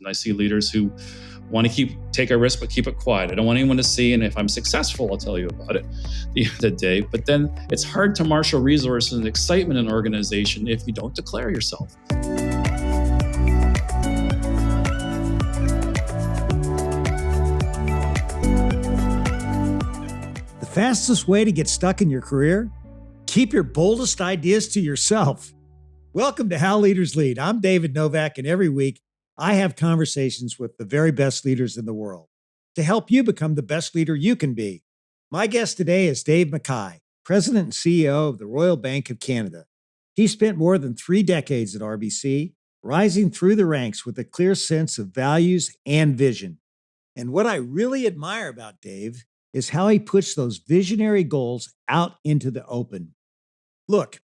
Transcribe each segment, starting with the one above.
And I see leaders who want to take a risk, but keep it quiet. I don't want anyone to see. And if I'm successful, I'll tell you about it at the end of the day. But then it's hard to marshal resources and excitement in an organization if you don't declare yourself. The fastest way to get stuck in your career? Keep your boldest ideas to yourself. Welcome to How Leaders Lead. I'm David Novak, and every week I have conversations with the very best leaders in the world to help you become the best leader you can be. My guest today is Dave McKay, President and CEO of the Royal Bank of Canada. He spent more than 3 decades at RBC, rising through the ranks with a clear sense of values and vision. And what I really admire about Dave is how he puts those visionary goals out into the open. Look,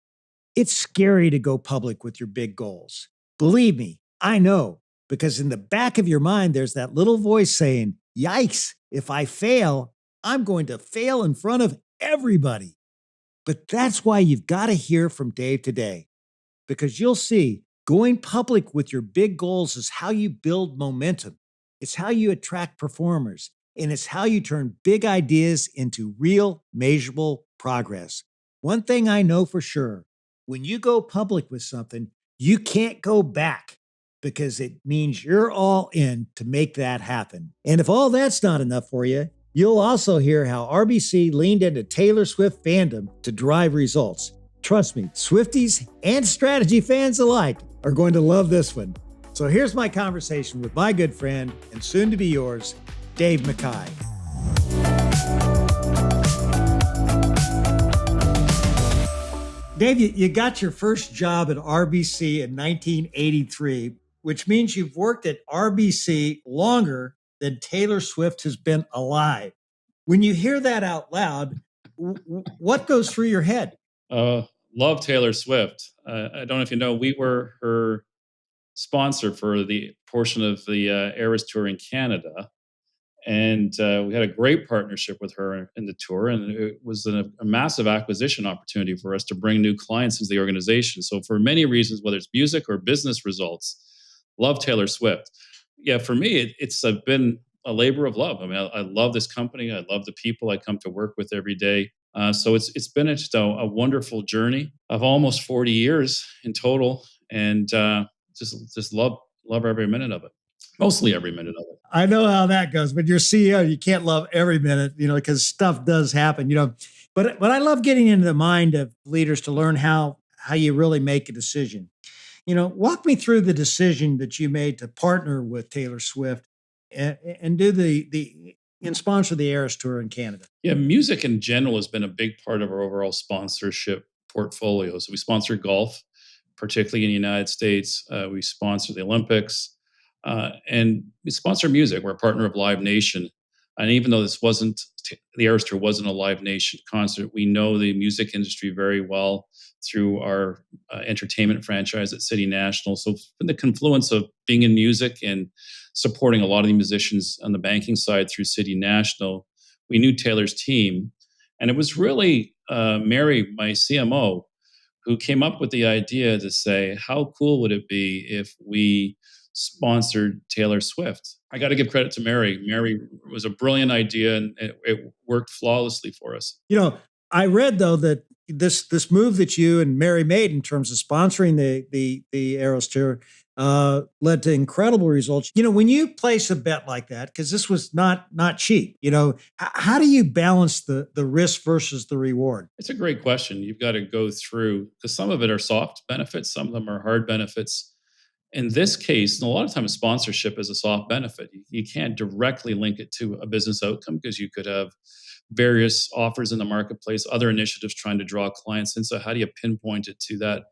it's scary to go public with your big goals. Believe me, I know, because in the back of your mind, there's that little voice saying, yikes, if I fail, I'm going to fail in front of everybody. But that's why you've got to hear from Dave today, because you'll see going public with your big goals is how you build momentum. It's how you attract performers, and it's how you turn big ideas into real, measurable progress. One thing I know for sure, when you go public with something, you can't go back, because it means you're all in to make that happen. And if all that's not enough for you, you'll also hear how RBC leaned into Taylor Swift fandom to drive results. Trust me, Swifties and strategy fans alike are going to love this one. So here's my conversation with my good friend and soon to be yours, Dave McKay. Dave, you got your first job at RBC in 1983, which means you've worked at RBC longer than Taylor Swift has been alive. When you hear that out loud, what goes through your head? Love Taylor Swift. I don't know if you know, we were her sponsor for the portion of the Eras Tour in Canada. And we had a great partnership with her in the tour. And it was a massive acquisition opportunity for us to bring new clients into the organization. So for many reasons, whether it's music or business results, love Taylor Swift. Yeah, for me, it's been a labor of love. I mean, I love this company. I love the people I come to work with every day. So it's been just a wonderful journey of almost 40 years in total. And just love every minute of it. Mostly every minute of it. I know how that goes, but you're CEO, you can't love every minute, because stuff does happen, But I love getting into the mind of leaders to learn how you really make a decision. Walk me through the decision that you made to partner with Taylor Swift and do and sponsor the Eras Tour in Canada. Yeah, music in general has been a big part of our overall sponsorship portfolio. So we sponsor golf, particularly in the United States. We sponsor the Olympics. And we sponsor music. We're a partner of Live Nation. And even though the Eras Tour wasn't a Live Nation concert, we know the music industry very well through our entertainment franchise at City National. So from the confluence of being in music and supporting a lot of the musicians on the banking side through City National, we knew Taylor's team. And it was really Mary, my CMO, who came up with the idea to say, how cool would it be if we sponsored Taylor Swift? I got to give credit to Mary. Mary was a brilliant idea, and it worked flawlessly for us. I read though that this move that you and Mary made in terms of sponsoring the Eras Tour led to incredible results. When you place a bet like that, because this was not cheap, how do you balance the risk versus the reward? It's a great question. You've got to go through, because some of it are soft benefits, some of them are hard benefits. In this case, and a lot of times sponsorship is a soft benefit. You can't directly link it to a business outcome because you could have various offers in the marketplace, other initiatives trying to draw clients in. So how do you pinpoint it to that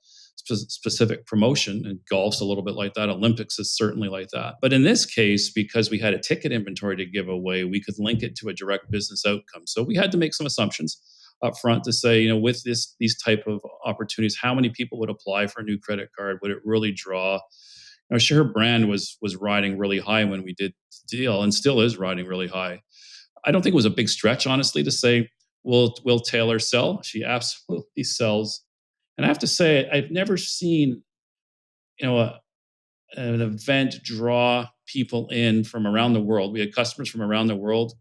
specific promotion? And golf's a little bit like that. Olympics is certainly like that. But in this case, because we had a ticket inventory to give away, we could link it to a direct business outcome. So we had to make some assumptions up front to say, with these type of opportunities, how many people would apply for a new credit card? Would it really draw? Her brand was riding really high when we did the deal, and still is riding really high. I don't think it was a big stretch, honestly, to say, will Taylor sell? She absolutely sells. And I have to say, I've never seen, an event draw people in from around the world. We had customers from around the world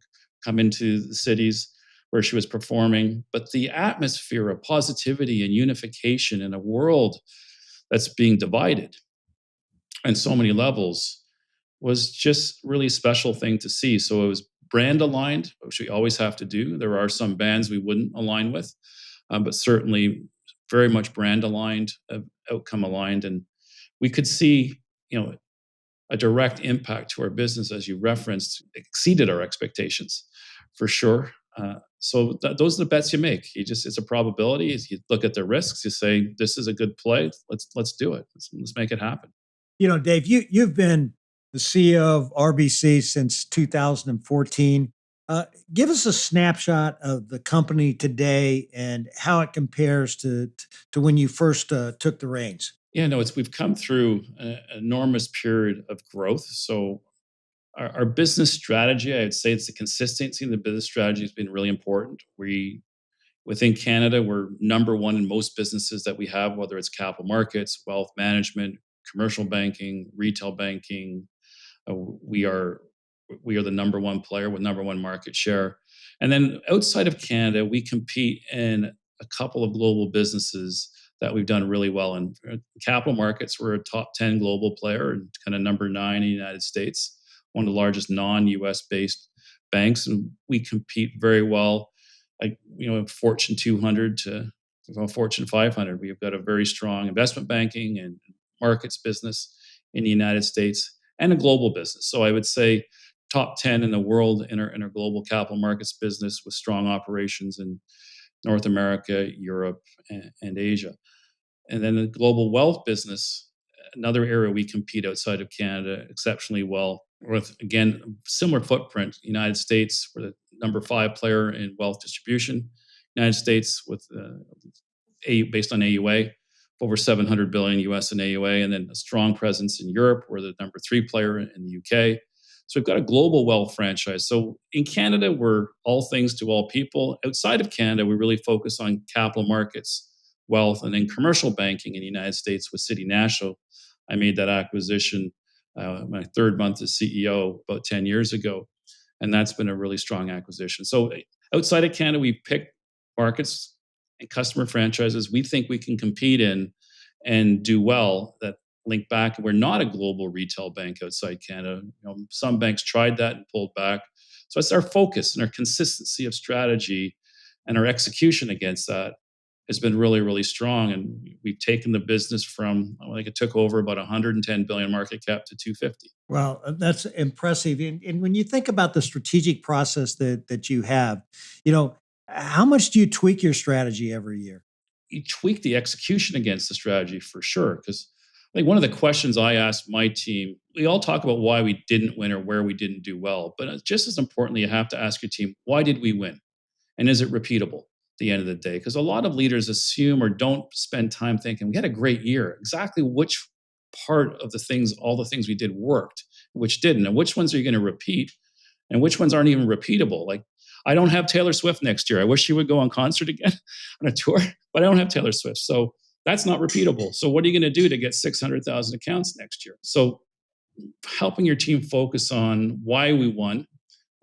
come into the cities where she was performing. But the atmosphere of positivity and unification in a world that's being divided on so many levels was just really a special thing to see. So it was brand aligned, which we always have to do. There are some bands we wouldn't align with, but certainly very much brand aligned, outcome aligned. And we could see, a direct impact to our business, as you referenced, exceeded our expectations for sure. Those are the bets you make. It's a probability. You look at the risks. You say, this is a good play. Let's do it. Let's make it happen. Dave, you've been the CEO of RBC since 2014. Give us a snapshot of the company today and how it compares to when you first took the reins. Yeah, no, we've come through an enormous period of growth. So our business strategy, I'd say it's the consistency in the business strategy has been really important. Within Canada, we're number one in most businesses that we have, whether it's capital markets, wealth management, commercial banking, retail banking. We are the number one player with number one market share. And then outside of Canada, we compete in a couple of global businesses that we've done really well in. Capital markets, we're a top 10 global player and kind of number 9 in the United States, one of the largest non-US based banks. And we compete very well, Fortune 200 to Fortune 500. We've got a very strong investment banking and markets business in the United States and a global business. So I would say top 10 in the world in our global capital markets business with strong operations in North America, Europe, and Asia. And then the global wealth business, another area we compete outside of Canada exceptionally well with, again, similar footprint. United States, we're the number 5 player in wealth distribution. United States with based on AUA, over 700 billion US in AUA, and then a strong presence in Europe. We're the number 3 player in the UK. So we've got a global wealth franchise. So in Canada, we're all things to all people. Outside of Canada, we really focus on capital markets, wealth, and then commercial banking in the United States with City National. I made that acquisition my 3rd month as CEO about 10 years ago, and that's been a really strong acquisition. So outside of Canada, we pick markets and customer franchises we think we can compete in and do well that link back. We're not a global retail bank outside Canada. Some banks tried that and pulled back. So it's our focus and our consistency of strategy and our execution against that has been really, really strong. And we've taken the business from, it took over about 110 billion market cap to 250. Well, that's impressive. And when you think about the strategic process that you have, how much do you tweak your strategy every year? You tweak the execution against the strategy for sure. Because I think one of the questions I asked my team, we all talk about why we didn't win or where we didn't do well. But just as importantly, you have to ask your team, why did we win? And is it repeatable at the end of the day? Because a lot of leaders assume or don't spend time thinking, we had a great year. Exactly which part of all the things we did worked, which didn't, and which ones are you going to repeat, and which ones aren't even repeatable. Like, I don't have Taylor Swift next year. I wish she would go on concert again on a tour, but I don't have Taylor Swift. So that's not repeatable. So what are you going to do to get 600,000 accounts next year? So helping your team focus on why we won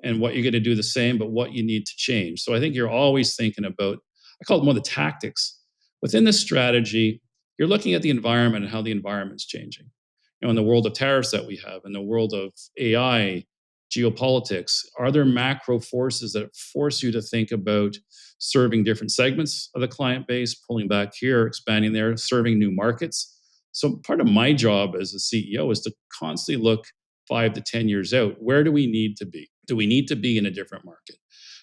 and what you're going to do the same, but what you need to change. So I think you're always thinking about, I call it more the tactics. Within this strategy, you're looking at the environment and how the environment's changing. In the world of tariffs that we have, in the world of AI, geopolitics, are there macro forces that force you to think about serving different segments of the client base, pulling back here, expanding there, serving new markets? So part of my job as a CEO is to constantly look 5 to 10 years out. Where do we need to be? Do we need to be in a different market?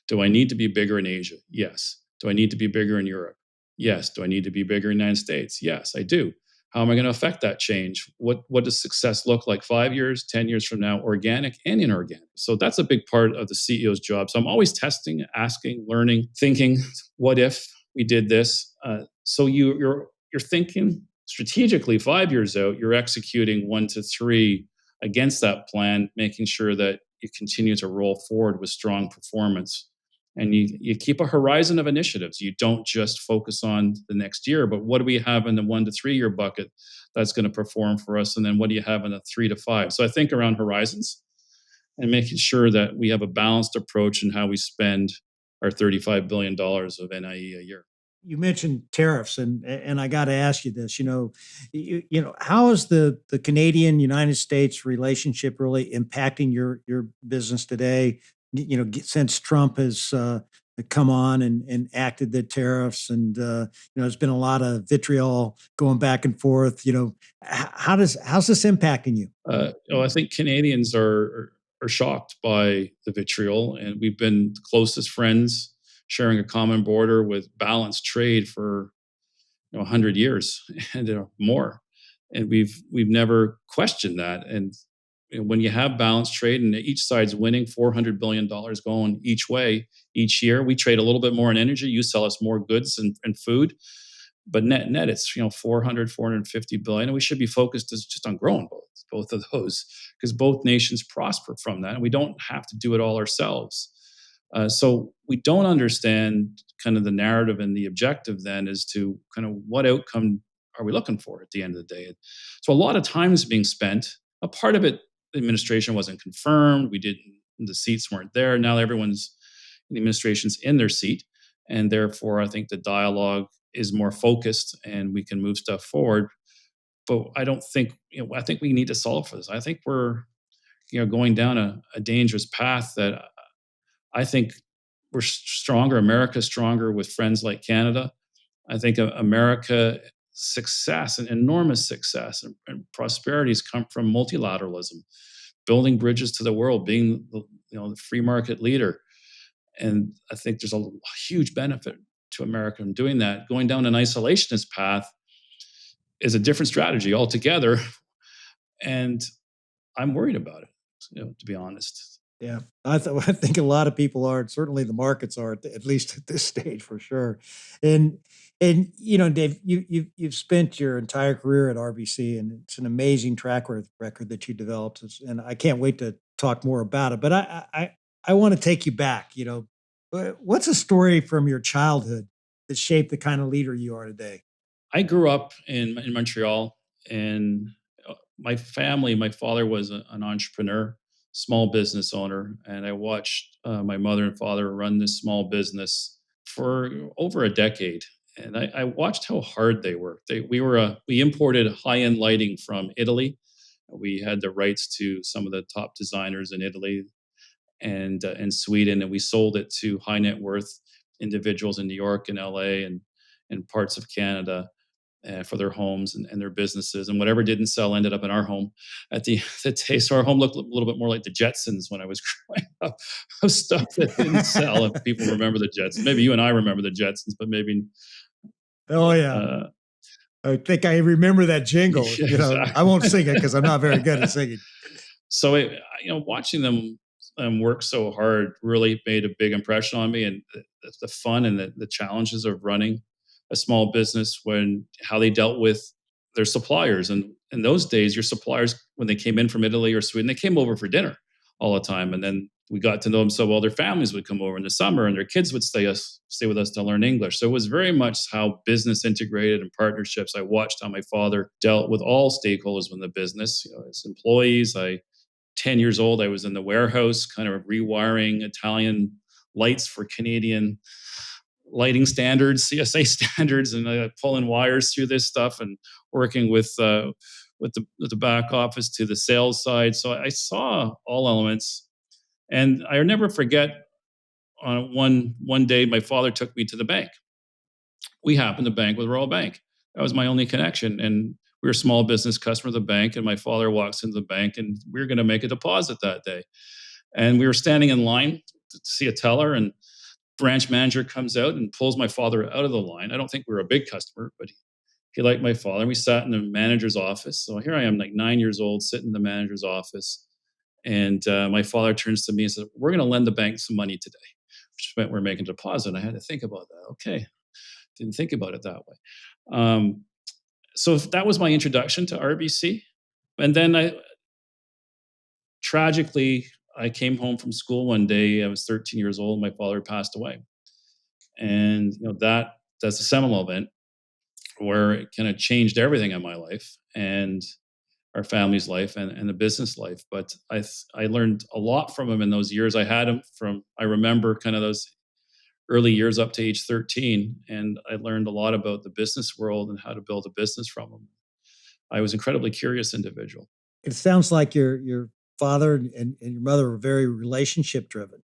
Do I need to be bigger in Asia? Yes. Do I need to be bigger in Europe? Yes. Do I need to be bigger in the United States? Yes, I do. How am I going to affect that change? What does success look like 5 years, 10 years from now, organic and inorganic? So that's a big part of the CEO's job. So I'm always testing, asking, learning, thinking, what if we did this? So you're thinking strategically 5 years out, you're executing 1 to 3 against that plan, making sure that you continue to roll forward with strong performance And you keep a horizon of initiatives. You don't just focus on the next year, but what do we have in the 1 to 3 year bucket that's going to perform for us? And then what do you have in the 3 to 5? So I think around horizons and making sure that we have a balanced approach in how we spend our $35 billion of NIE a year. You mentioned tariffs, and I got to ask you this. How is the Canadian United States relationship really impacting your business today? Since Trump has come on and acted the tariffs, and there's been a lot of vitriol going back and forth. How's this impacting you? I think Canadians are shocked by the vitriol, and we've been closest friends, sharing a common border with balanced trade for 100 years and more, and we've never questioned that. And when you have balanced trade and each side's winning $400 billion going each way each year, we trade a little bit more in energy. You sell us more goods and food, but net it's 450 billion, and we should be focused just on growing both of those, because both nations prosper from that, and we don't have to do it all ourselves. So we don't understand kind of the narrative and the objective then as to kind of what outcome are we looking for at the end of the day. So a lot of time is being spent. A part of it, the administration wasn't confirmed. The seats weren't there. Now the administration's in their seat, and therefore I think the dialogue is more focused and we can move stuff forward. But I don't think, I think we need to solve for this. I think we're, going down a dangerous path that I think we're stronger. America's stronger with friends like Canada. I think America success and enormous success and prosperity has come from multilateralism, building bridges to the world, being the free market leader. And I think there's a huge benefit to America in doing that. Going down an isolationist path is a different strategy altogether. And I'm worried about it, to be honest. Yeah, I think a lot of people are, and certainly the markets are, at least at this stage for sure. And Dave, you've spent your entire career at RBC, and it's an amazing track record that you developed, and I can't wait to talk more about it. But I want to take you back. What's a story from your childhood that shaped the kind of leader you are today? I grew up in Montreal, and my father was an entrepreneur, small business owner, and I watched my mother and father run this small business for over a decade. And I watched how hard they worked. We imported high-end lighting from Italy. We had the rights to some of the top designers in Italy and Sweden, and we sold it to high net worth individuals in New York and LA and parts of Canada for their homes and their businesses. And whatever didn't sell ended up in our home at the day. So our home looked a little bit more like the Jetsons when I was growing up, of stuff that didn't sell. If people remember the Jetsons, maybe you and I remember the Jetsons, but maybe. Oh yeah. I think I remember that jingle. Yeah, exactly. I won't sing it because I'm not very good at singing. So watching them work so hard really made a big impression on me, and the fun and the challenges of running a small business, how they dealt with their suppliers. And in those days, your suppliers, when they came in from Italy or Sweden, they came over for dinner all the time. And then we got to know them so well, their families would come over in the summer and their kids would stay with us to learn English. So it was very much how business integrated and partnerships. I watched how my father dealt with all stakeholders in the business, his employees. 10 years old, I was in the warehouse kind of rewiring Italian lights for Canadian lighting standards, CSA standards, and pulling wires through this stuff and working with the back office to the sales side. So I saw all elements, and I'll never forget. On one day, my father took me to the bank. We happened to bank with Royal Bank. That was my only connection, and we were a small business customer of the bank. And my father walks into the bank, and we were going to make a deposit that day. And we were standing in line to see a teller, and branch manager comes out and pulls my father out of the line. I don't think we were a big customer, but he liked my father. And we sat in the manager's office. So here I am, like 9 years old, sitting in the manager's office. And my father turns to me and says, "We're going to lend the bank some money today," which meant we're making a deposit. I had to think about that. Okay. Didn't think about it that way. So that was my introduction to RBC. And then tragically, I came home from school one day. I was 13 years old. My father passed away, and that's a seminal event where it kind of changed everything in my life and our family's life and the business life. But I learned a lot from him in those years. I had him from I remember kind of those early years up to age 13, and I learned a lot about the business world and how to build a business from him. I was an incredibly curious individual. It sounds like your father and your mother were very relationship driven.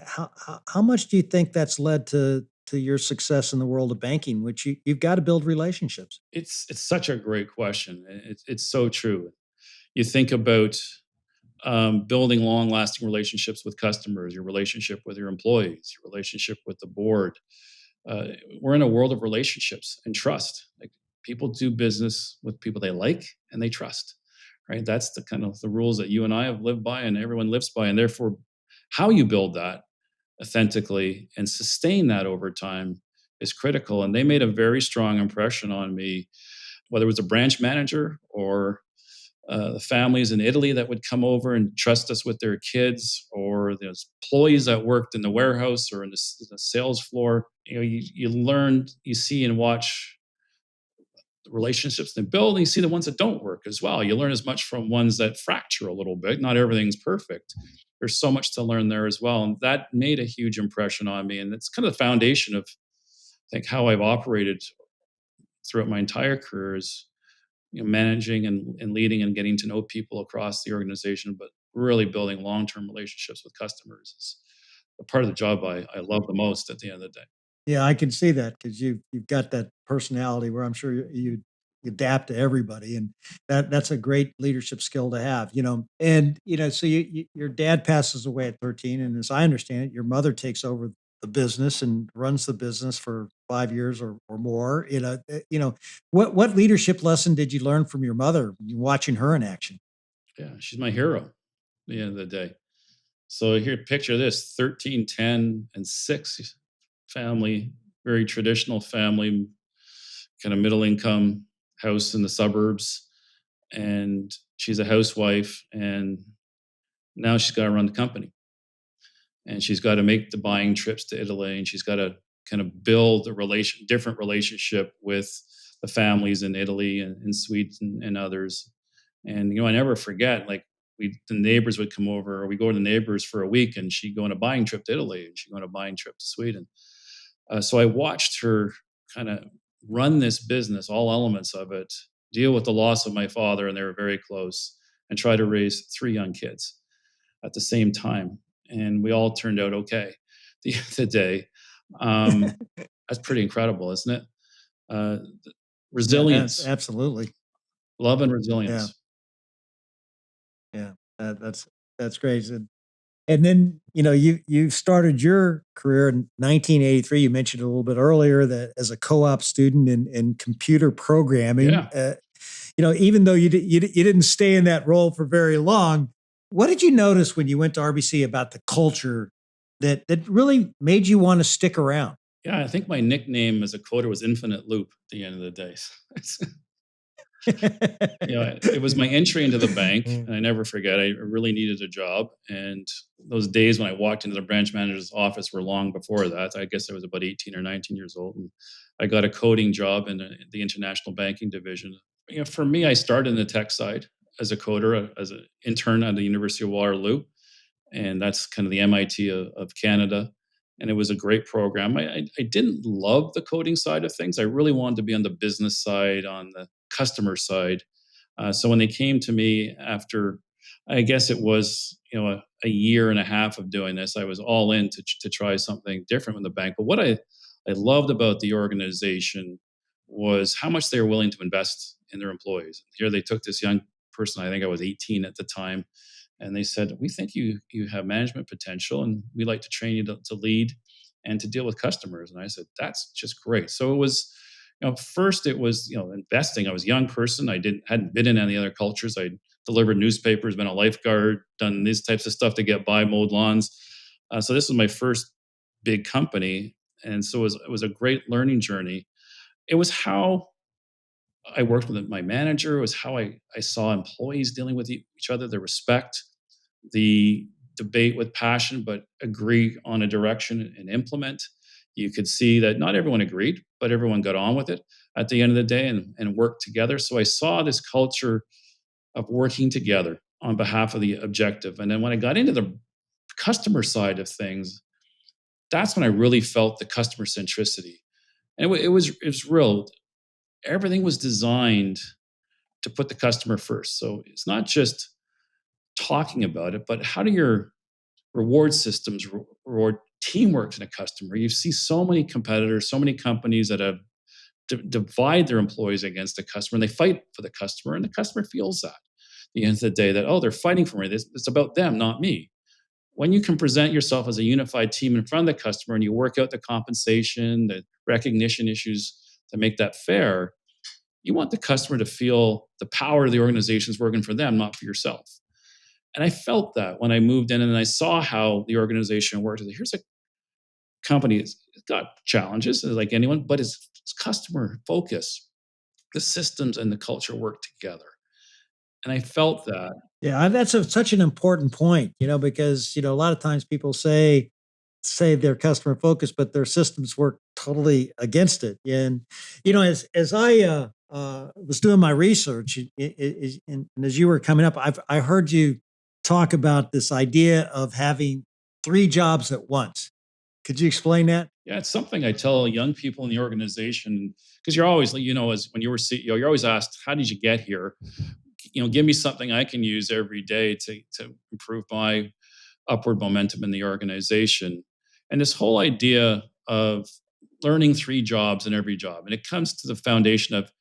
How much do you think that's led to your success in the world of banking, which you've got to build relationships? It's such a great question. It's so true. You think about building long lasting relationships with customers, your relationship with your employees, your relationship with the board. Uh, we're in a world of relationships and trust. Like people do business with people they like and they trust, right? That's the kind of the rules that you and I have lived by and everyone lives by. And therefore, how you build that authentically and sustain that over time is critical. And they made a very strong impression on me, whether it was a branch manager or the families in Italy that would come over and trust us with their kids, or the employees that worked in the warehouse or in the sales floor. You learn, you see and watch the relationships they build, and you see the ones that don't work as well. You learn as much from ones that fracture a little bit. Not everything's perfect. There's so much to learn there as well, and that made a huge impression on me. And it's kind of the foundation of, I think, how I've operated throughout my entire career is managing and leading and getting to know people across the organization, but really building long-term relationships with customers is a part of the job I love the most at the end of the day. Yeah, I can see that because you've got that personality where I'm sure you adapt to everybody, and that's a great leadership skill to have. And so your dad passes away at 13, and as I understand it, your mother takes over the business and runs the business for 5 years or more. What leadership lesson did you learn from your mother watching her in action? Yeah, she's my hero at the end of the day. So here, picture this: 13, 10, and 6 family, very traditional family, kind of middle income house in the suburbs. And she's a housewife, and now she's got to run the company. And she's got to make the buying trips to Italy, and she's got to kind of build a different relationship with the families in Italy and in Sweden and others. And I never forget, like the neighbors would come over, or we go to the neighbors for a week, and she'd go on a buying trip to Italy, and she'd go on a buying trip to Sweden. So I watched her kind of run this business, all elements of it, deal with the loss of my father, and they were very close, and try to raise 3 young kids at the same time. And we all turned out okay at the end of the day. Um, that's pretty incredible, isn't it? Uh, Yeah, Resilience, absolutely. love and Yeah, resilience. yeah, that's great. And then, you started your career in 1983. You mentioned a little bit earlier that as a co-op student in computer programming. Yeah. Even though you didn't stay in that role for very long, what did you notice when you went to RBC about the culture that really made you want to stick around? Yeah. I think my nickname as a coder was Infinite Loop at the end of the day. It was my entry into the bank, and I never forget. I really needed a job, and those days when I walked into the branch manager's office were long before that. I guess I was about 18 or 19 years old, and I got a coding job in the international banking division. For me, I started in the tech side as a coder, as an intern at the University of Waterloo, and that's kind of the MIT of Canada. And it was a great program. I didn't love the coding side of things. I really wanted to be on the business side, on the customer side. So when they came to me after, I guess it was a year and a half of doing this, I was all in to try something different with the bank. But what I loved about the organization was how much they were willing to invest in their employees. Here they took this young person, I think I was 18 at the time, and they said, "We think you have management potential, and we'd like to train you to lead and to deal with customers." And I said, "That's just great." So it was, first it was investing. I was a young person. I hadn't been in any other cultures. I delivered newspapers, been a lifeguard, done these types of stuff to get by, mowed lawns. So this was my first big company, and so it was a great learning journey. It was how I worked with my manager. It was how I saw employees dealing with each other, the respect, the debate with passion, but agree on a direction and implement. You could see that not everyone agreed, but everyone got on with it at the end of the day and worked together. So I saw this culture of working together on behalf of the objective. And then when I got into the customer side of things, that's when I really felt the customer centricity. And it was real. Everything was designed to put the customer first. So it's not just talking about it, but how do your reward systems reward teamwork in a customer? You see so many competitors, so many companies that have divide their employees against the customer, and they fight for the customer, and the customer feels that. At the end of the day, that they're fighting for me. It's about them, not me. When you can present yourself as a unified team in front of the customer, and you work out the compensation, the recognition issues to make that fair, you want the customer to feel the power of the organization is working for them, not for yourself. And I felt that when I moved in and I saw how the organization worked. Here's a company that's got challenges like anyone, but it's customer focus. The systems and the culture work together. And I felt that. Yeah, such an important point, because a lot of times people say they're customer focused, but their systems work totally against it. And as I was doing my research, and as you were coming up, I heard you talk about this idea of having three jobs at once. Could you explain that? Yeah, it's something I tell young people in the organization because you're always, as when you were CEO, you're always asked, "How did you get here?" Give me something I can use every day to improve my upward momentum in the organization. And this whole idea of learning three jobs in every job, and it comes to the foundation of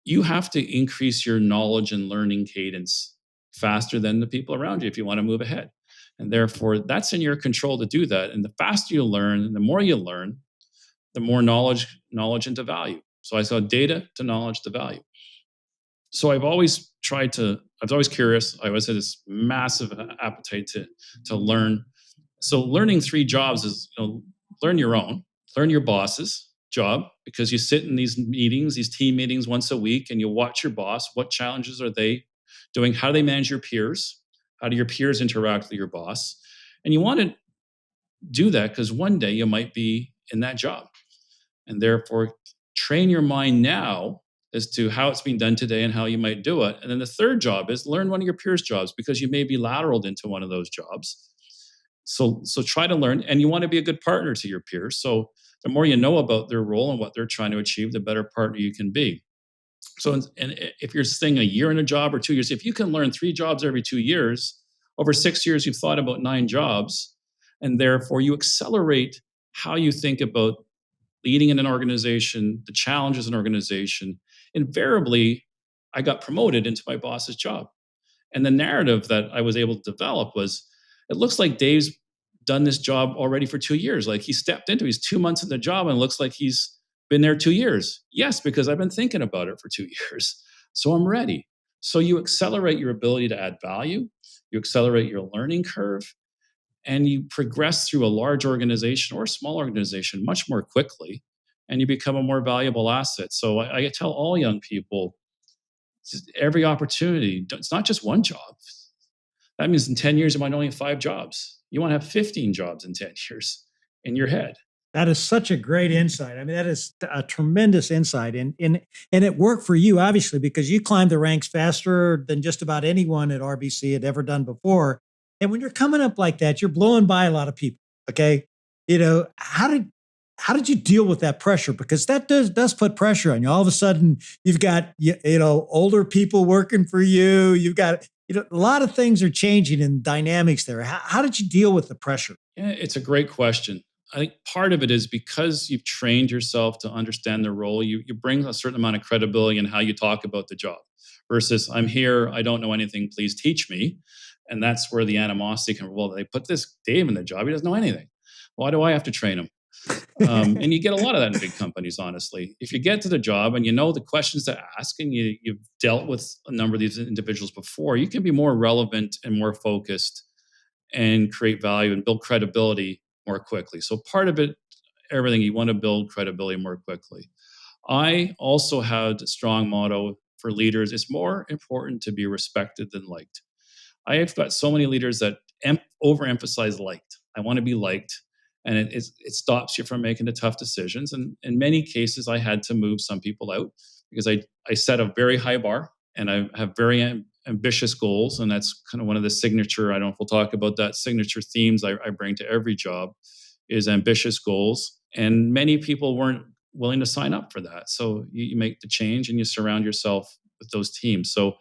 you have to increase your knowledge and learning cadence faster than the people around you if you want to move ahead. And therefore, that's in your control to do that. And the faster you learn, and the more you learn, the more knowledge into value. So I saw data to knowledge to value. So I was always curious. I always had this massive appetite to learn. So learning three jobs is, learn your own, learn your boss's job, because you sit in these meetings, these team meetings once a week, and you watch your boss. What challenges are they doing? How do they manage your peers? How do your peers interact with your boss? And you want to do that because one day you might be in that job. And therefore, train your mind now as to how it's being done today and how you might do it. And then the third job is learn one of your peers' jobs because you may be lateraled into one of those jobs. So try to learn, and you want to be a good partner to your peers. So the more you know about their role and what they're trying to achieve, the better partner you can be. So, and if you're staying a year in a job or 2 years, if you can learn three jobs every 2 years, over 6 years, you've thought about 9 jobs. And therefore, you accelerate how you think about leading in an organization, the challenges in an organization. Invariably, I got promoted into my boss's job. And the narrative that I was able to develop was, it looks like Dave's done this job already for 2 years. Like he stepped into, he's 2 months in the job and it looks like he's been there 2 years. Yes, because I've been thinking about it for 2 years. So I'm ready. So you accelerate your ability to add value, you accelerate your learning curve, and you progress through a large organization or a small organization much more quickly, and you become a more valuable asset. So I tell all young people, every opportunity, it's not just one job. That means in 10 years, you might only have 5 jobs. You want to have 15 jobs in 10 years in your head. That is such a great insight. I mean, that is a tremendous insight. And it worked for you, obviously, because you climbed the ranks faster than just about anyone at RBC had ever done before. And when you're coming up like that, you're blowing by a lot of people. Okay. How did you deal with that pressure? Because that does put pressure on you. All of a sudden, you've got, older people working for you. You've got, a lot of things are changing in dynamics there. How did you deal with the pressure? Yeah, it's a great question. I think part of it is because you've trained yourself to understand the role, you bring a certain amount of credibility in how you talk about the job versus I'm here, I don't know anything, please teach me. And that's where the animosity can, well, they put this Dave in the job, he doesn't know anything. Why do I have to train him? And you get a lot of that in big companies, honestly. If you get to the job and you know the questions to ask and you've dealt with a number of these individuals before, you can be more relevant and more focused and create value and build credibility more quickly. So part of it, everything, you want to build credibility more quickly. I also had a strong motto for leaders. It's more important to be respected than liked. I have got so many leaders that overemphasize liked. I want to be liked. And it stops you from making the tough decisions. And in many cases, I had to move some people out because I set a very high bar and I have very ambitious goals. And that's kind of one of the signature, I don't know if we'll talk about that, signature themes I bring to every job is ambitious goals. And many people weren't willing to sign up for that. So you make the change and you surround yourself with those teams. So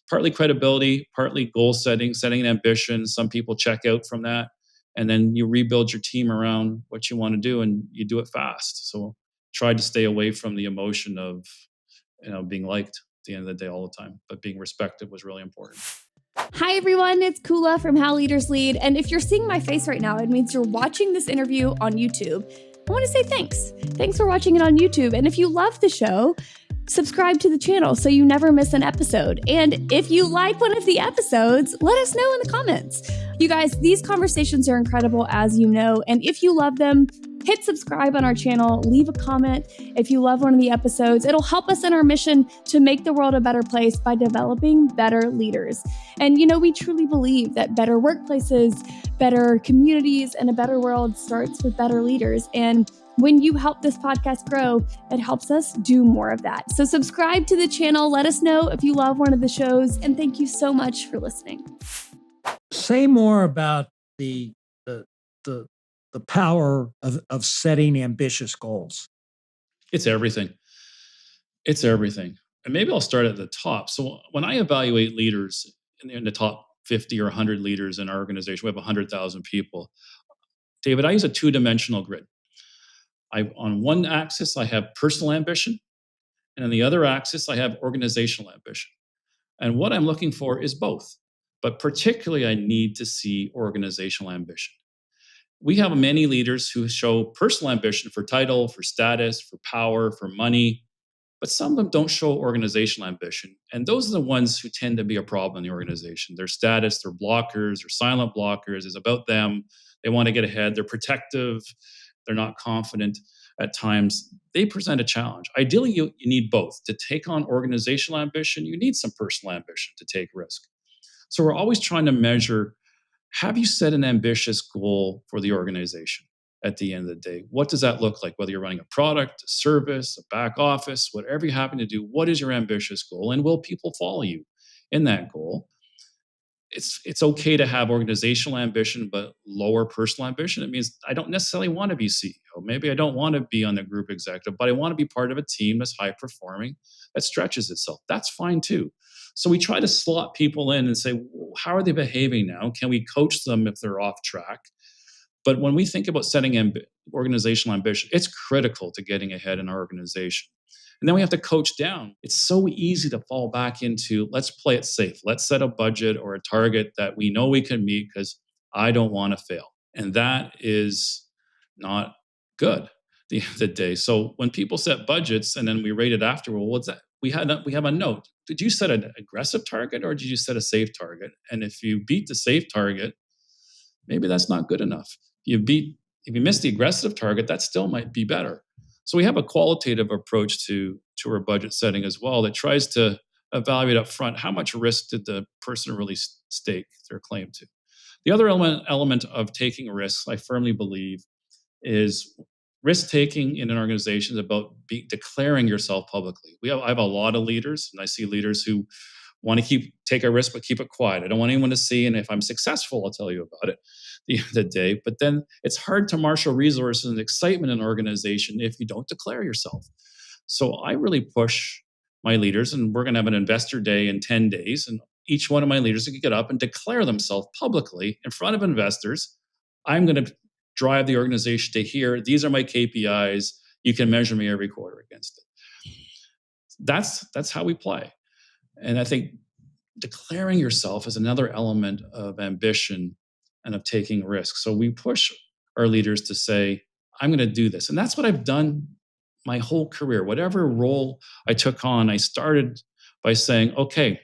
partly credibility, partly goal setting an ambition. Some people check out from that. And then you rebuild your team around what you want to do and you do it fast. So try to stay away from the emotion of, being liked at the end of the day all the time, but being respected was really important. Hi everyone, it's Kula from How Leaders Lead. And if you're seeing my face right now, it means you're watching this interview on YouTube. I want to say thanks. Thanks for watching it on YouTube. And if you love the show, subscribe to the channel so you never miss an episode. And if you like one of the episodes, let us know in the comments. You guys, these conversations are incredible, as you know. And if you love them, hit subscribe on our channel, leave a comment if you love one of the episodes. It'll help us in our mission to make the world a better place by developing better leaders. And we truly believe that better workplaces, better communities, and a better world starts with better leaders. And when you help this podcast grow, it helps us do more of that. So subscribe to the channel. Let us know if you love one of the shows. And thank you so much for listening. Say more about the power of setting ambitious goals. It's everything. It's everything. And maybe I'll start at the top. So when I evaluate leaders in the top 50 or 100 leaders in our organization, we have 100,000 people. David, I use a two-dimensional grid. On one axis, I have personal ambition. And on the other axis, I have organizational ambition. And what I'm looking for is both. But particularly, I need to see organizational ambition. We have many leaders who show personal ambition for title, for status, for power, for money, but some of them don't show organizational ambition. And those are the ones who tend to be a problem in the organization. Their status, their blockers, their silent blockers is about them. They want to get ahead. They're protective. They're not confident at times. They present a challenge. Ideally, you need both. To take on organizational ambition, you need some personal ambition to take risk. So we're always trying to measure, have you set an ambitious goal for the organization at the end of the day? What does that look like? Whether you're running a product, a service, a back office, whatever you happen to do, what is your ambitious goal? And will people follow you in that goal? It's okay to have organizational ambition, but lower personal ambition. It means I don't necessarily want to be CEO. Maybe I don't want to be on the group executive, but I want to be part of a team that's high performing, that stretches itself. That's fine too. So we try to slot people in and say, well, how are they behaving now? Can we coach them if they're off track? But when we think about setting organizational ambition, it's critical to getting ahead in our organization. And then we have to coach down. It's so easy to fall back into, let's play it safe. Let's set a budget or a target that we know we can meet because I don't want to fail. And that is not good at the end of the day. So when people set budgets and then we rate it after, well, what's that? We have a note. Did you set an aggressive target or did you set a safe target? And if you beat the safe target, maybe that's not good enough. If you miss the aggressive target, that still might be better. So we have a qualitative approach to our budget setting as well that tries to evaluate up front how much risk did the person really stake their claim to. The other element of taking risks, I firmly believe, is risk-taking in an organization is about declaring yourself publicly. I have a lot of leaders, and I see leaders who want to take a risk, but keep it quiet. I don't want anyone to see, and if I'm successful, I'll tell you about it at the end of the day. But then it's hard to marshal resources and excitement in an organization if you don't declare yourself. So I really push my leaders, and we're going to have an investor day in 10 days, and each one of my leaders can get up and declare themselves publicly in front of investors. I'm going to drive the organization to here. These are my KPIs. You can measure me every quarter against it. That's how we play. And I think declaring yourself is another element of ambition and of taking risks. So we push our leaders to say, I'm going to do this. And that's what I've done my whole career. Whatever role I took on, I started by saying, okay,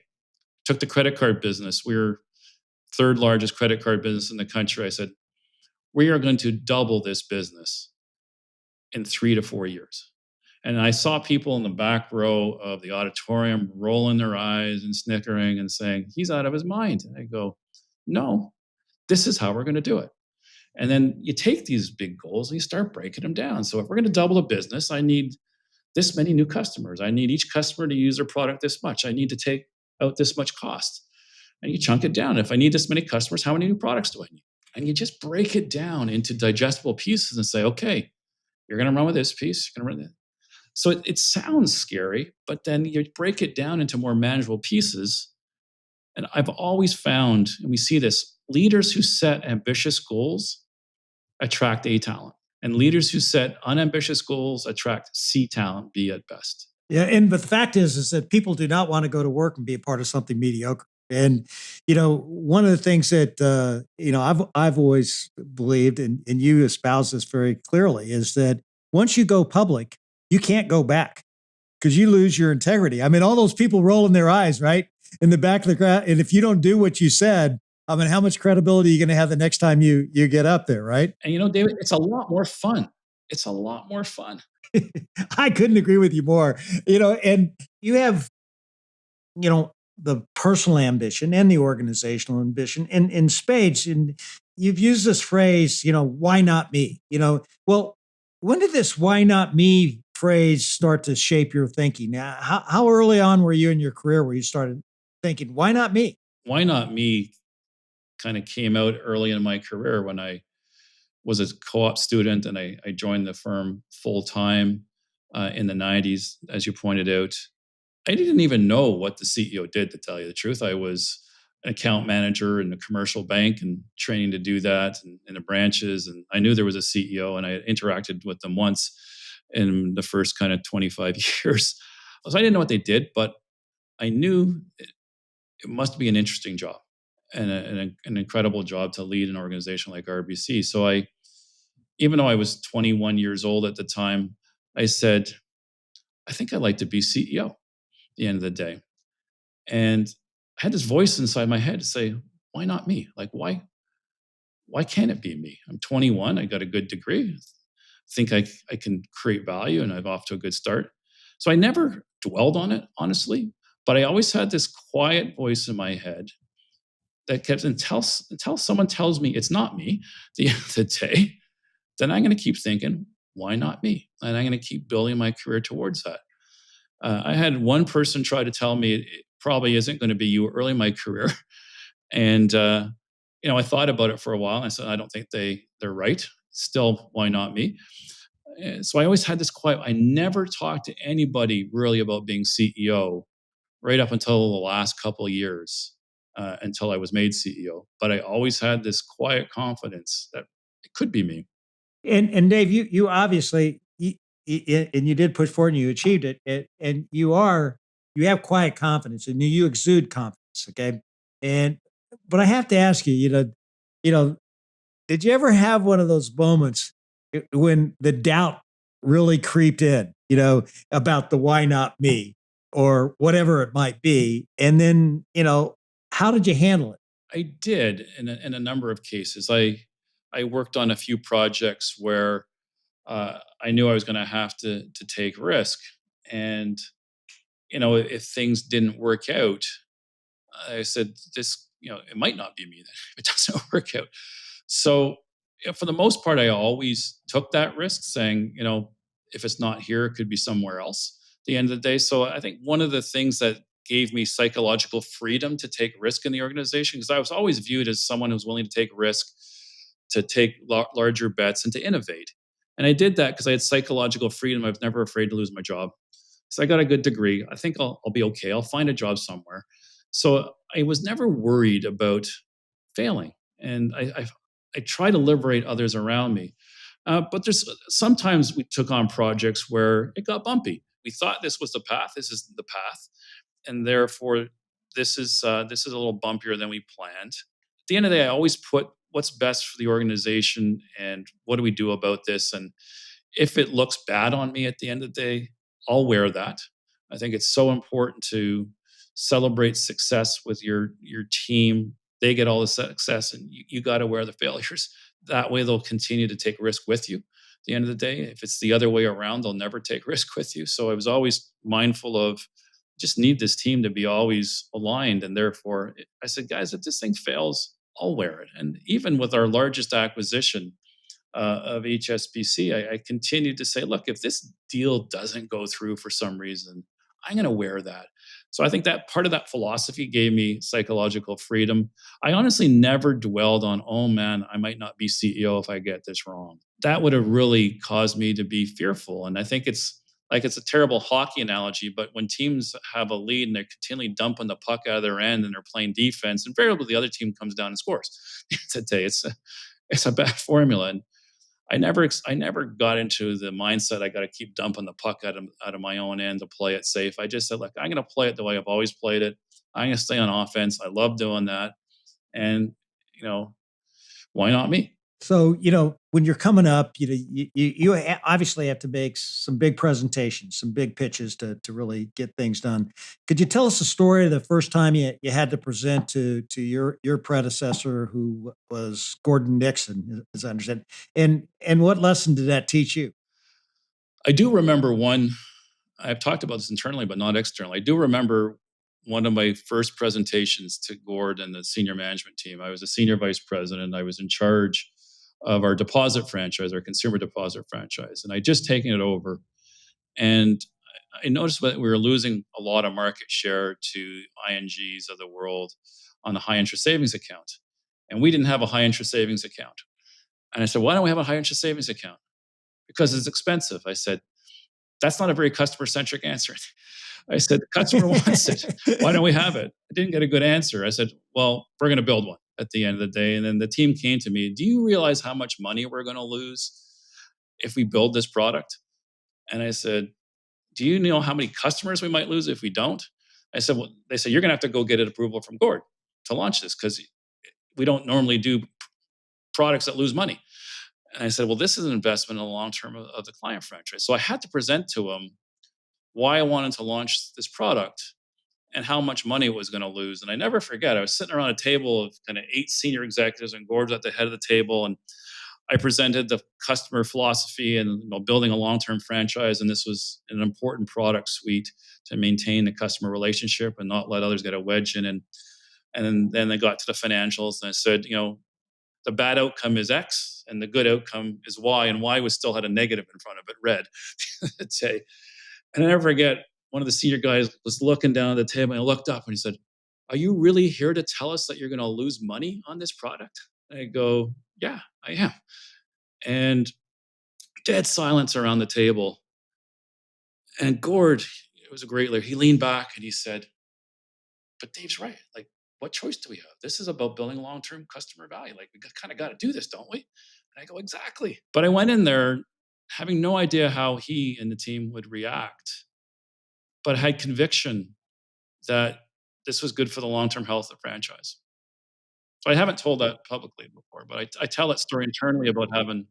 took the credit card business. We're third largest credit card business in the country. I said, we are going to double this business in 3 to 4 years. And I saw people in the back row of the auditorium rolling their eyes and snickering and saying, he's out of his mind. And I go, no, This is how we're going to do it. And then you take these big goals and you start breaking them down. So if we're going to double the business, I need this many new customers. I need each customer to use their product this much. I need to take out this much cost. And you chunk it down. If I need this many customers, how many new products do I need? And you just break it down into digestible pieces and say, okay, you're going to run with this piece. You're going to run that. So it sounds scary, but then you break it down into more manageable pieces. And I've always found, and we see this, leaders who set ambitious goals attract A talent. And leaders who set unambitious goals attract C talent, B at best. Yeah, but the fact is that people do not want to go to work and be a part of something mediocre. And one of the things that I've always believed, and you espouse this very clearly, is that once you go public, you can't go back because you lose your integrity. I mean, all those people rolling their eyes, right, in the back of the crowd, and if you don't do what you said, I mean, how much credibility are you going to have the next time you get up there, right? And David, it's a lot more fun. It's a lot more fun. I couldn't agree with you more. And you have, the personal ambition and the organizational ambition in spades. And you've used this phrase, why not me? Well, when did this "why not me" phrase start to shape your thinking? Now, how early on were you in your career where you started thinking, why not me? Why not me kind of came out early in my career when I was a co-op student and I joined the firm full time in the 90s, as you pointed out. I didn't even know what the CEO did, to tell you the truth. I was an account manager in a commercial bank and training to do that in the branches. And I knew there was a CEO and I had interacted with them once in the first kind of 25 years. So I didn't know what they did, but I knew it must be an interesting job and an incredible job to lead an organization like RBC. So even though I was 21 years old at the time, I said, I think I'd like to be CEO at the end of the day. And I had this voice inside my head to say, why not me? Like, why can't it be me? I'm 21. I got a good degree. I think I can create value and I'm off to a good start. So I never dwelled on it, honestly, but I always had this quiet voice in my head that kept, until someone tells me it's not me at the end of the day, then I'm going to keep thinking, why not me? And I'm going to keep building my career towards that. I had one person try to tell me it probably isn't going to be you early in my career. And, I thought about it for a while. And I said, I don't think they're right. Still, why not me? And so I always had this quiet. I never talked to anybody really about being CEO right up until the last couple of years, until I was made CEO. But I always had this quiet confidence that it could be me. And Dave, you obviously, and you did push forward and you achieved it. And you have quiet confidence and you exude confidence. Okay. But I have to ask you, did you ever have one of those moments when the doubt really creeped in, about the why not me or whatever it might be? And then, how did you handle it? I did in a number of cases. I worked on a few projects where I knew I was going to have to take risk. And, if things didn't work out, I said, it might not be me then if it doesn't work out. So for the most part, I always took that risk saying, if it's not here, it could be somewhere else at the end of the day. So I think one of the things that gave me psychological freedom to take risk in the organization, because I was always viewed as someone who's willing to take risk, to take larger bets and to innovate. And I did that because I had psychological freedom. I was never afraid to lose my job. So I got a good degree. I think I'll be okay. I'll find a job somewhere. So I was never worried about failing. And I try to liberate others around me. But there's sometimes we took on projects where it got bumpy. We thought this was the path. This is the path. And therefore, this is a little bumpier than we planned. At the end of the day, I always put what's best for the organization and what do we do about this? And if it looks bad on me at the end of the day, I'll wear that. I think it's so important to celebrate success with your team. They get all the success and you got to wear the failures. That way they'll continue to take risk with you. At the end of the day, if it's the other way around, they'll never take risk with you. So I was always mindful of just need this team to be always aligned. And therefore I said, guys, if this thing fails, I'll wear it. And even with our largest acquisition of HSBC, I continued to say, look, if this deal doesn't go through for some reason, I'm going to wear that. So I think that part of that philosophy gave me psychological freedom. I honestly never dwelled on, oh man, I might not be CEO if I get this wrong. That would have really caused me to be fearful. And I think it's a terrible hockey analogy, but when teams have a lead and they're continually dumping the puck out of their end and they're playing defense, invariably the other team comes down and scores. Today, it's a bad formula. And I never got into the mindset I got to keep dumping the puck out of my own end to play it safe. I just said, look, I'm going to play it the way I've always played it. I'm going to stay on offense. I love doing that, and you know, why not me? So, when you're coming up, you obviously have to make some big presentations, some big pitches to really get things done. Could you tell us the story of the first time you had to present to your predecessor, who was Gordon Nixon, as I understand, and what lesson did that teach you? I do remember one. I've talked about this internally, but not externally. I do remember one of my first presentations to Gord and the senior management team. I was a senior vice president. I was in charge of our deposit franchise, our consumer deposit franchise, and I just taken it over. And I noticed that we were losing a lot of market share to INGs of the world on the high interest savings account. And we didn't have a high interest savings account. And I said, why don't we have a high interest savings account? Because it's expensive. I said, that's not a very customer centric answer. I said, the customer wants it. Why don't we have it? I didn't get a good answer. I said, well, we're going to build one at the end of the day. And then the team came to me, do you realize how much money we're going to lose if we build this product? And I said, do you know how many customers we might lose if we don't? I said, well, they said, you're going to have to go get an approval from Gord to launch this because we don't normally do products that lose money. And I said, well, this is an investment in the long term of the client franchise. So I had to present to him why I wanted to launch this product and how much money it was going to lose. And I never forget, I was sitting around a table of kind of 8 senior executives, and Gord's at the head of the table. And I presented the customer philosophy and building a long-term franchise. And this was an important product suite to maintain the customer relationship and not let others get a wedge in. And then they got to the financials, and I said, the bad outcome is X and the good outcome is Y, and Y was still had a negative in front of it, red. I'd say. And I never forget, one of the senior guys was looking down at the table, and I looked up and he said, are you really here to tell us that you're going to lose money on this product? And I go, yeah, I am. And dead silence around the table. And Gord, it was a great leader. He leaned back and he said, but Dave's right. Like, what choice do we have? This is about building long-term customer value. Like, we kind of got to do this, don't we? And I go, exactly. But I went in there having no idea how he and the team would react, but I had conviction that this was good for the long-term health of the franchise. So I haven't told that publicly before, but I tell that story internally about having